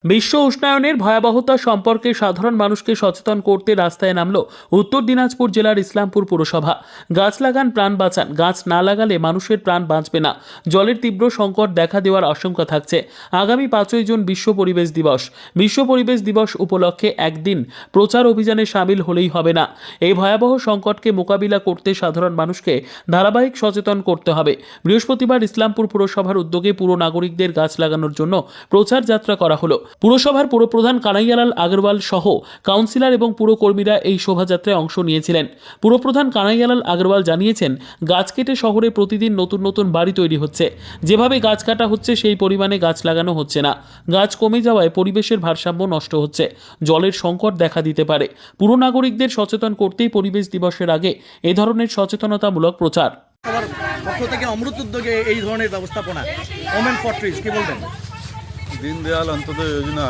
বিশ্ব উষ্ণায়নের ভয়াবহতা সম্পর্কে সাধারণ মানুষকে সচেতন করতে রাস্তায় নামল উত্তর দিনাজপুর জেলার ইসলামপুর পুরসভা। গাছ লাগান, প্রাণ বাঁচান। গাছ না লাগালে মানুষের প্রাণ বাঁচবে না। জলের তীব্র সংকট দেখা দেওয়ার আশঙ্কা থাকছে। আগামী 5ই জুন বিশ্ব পরিবেশ দিবস। বিশ্ব পরিবেশ দিবস উপলক্ষে একদিন প্রচার অভিযানে সামিল হলেই হবে না। এই ভয়াবহ সংকটকে মোকাবিলা করতে সাধারণ মানুষকে ধারাবাহিক সচেতন করতে হবে। বৃহস্পতিবার ইসলামপুর পুরসভার উদ্যোগে পুর নাগরিকদের গাছ লাগানোর জন্য প্রচার যাত্রা করা হলো। পুরসভার পুরপ্রধান কানাইয়ালাল আগরওয়াল সহ কাউন্সিলর এবং পুরকর্মীরা এই শোভাযাত্রায় অংশ নিয়েছিলেন। পুরপ্রধান কানাইয়ালাল আগরওয়াল জানিয়েছেন, গাছ কেটে শহরে প্রতিদিন নতুন নতুন বাড়ি তৈরি হচ্ছে। যেভাবে গাছ কাটা হচ্ছে সেই পরিমাণে গাছ লাগানো হচ্ছে না। গাছ কমে যাওয়ায় পরিবেশের ভারসাম্য নষ্ট হচ্ছে। জলের সংকট দেখা দিতে পারে। পুর নাগরিকদের সচেতন করতেই পরিবেশ দিবসের আগে এ ধরনের সচেতনতামূলক প্রচার। আমার পক্ষ থেকে অমৃত উদ্যোগে এই ধরনের ব্যবস্থাপনা ওমেন ফর ট্রিজ কি বলবেন? দীনদয়াল অন্তোদয় যোজনা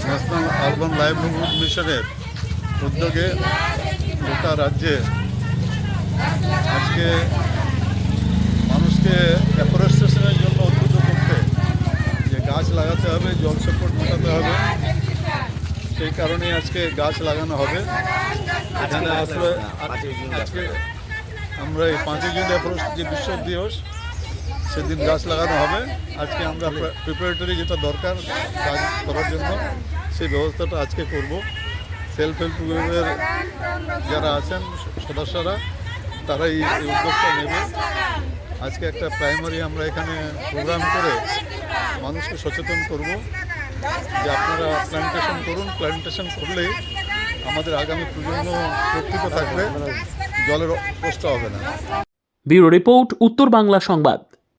ন্যাশনাল আরবান লাইভলিহুড মিশনের উদ্যোগে গোটা রাজ্যে আজকে মানুষকে অ্যাফরেস্টেশনের জন্য উদ্বুদ্ধ করতে যে গাছ লাগাতে হবে, জল সংকট মেটাতে হবে, সেই কারণেই আজকে গাছ লাগানো হবে। এখানে আসলে আজকে আমরা এই 5ই জুন অ্যাফরেস্ট যে বিশ্ব দিবস, সেদিন গাছ লাগানো হবে। আজকে আমরা প্রিপারেটরি যেটা দরকার কাজ করার জন্য সেই ব্যবস্থাটা আজকে করব। সেলফ হেল্প গ্রুপের যারা আছেন সদস্যরা তারাই এই উদ্যোগটা নেবে। আজকে একটা প্রাইমারি আমরা এখানে প্রোগ্রাম করে মানুষকে সচেতন করব যে আপনারা প্ল্যান্টেশন করুন। প্ল্যান্টেশন করলেই আমাদের আগামী প্রজন্ম সুরক্ষিত থাকবে, জলের কষ্ট হবে না। ব্যুরো রিপোর্ট, উত্তর বাংলা সংবাদ।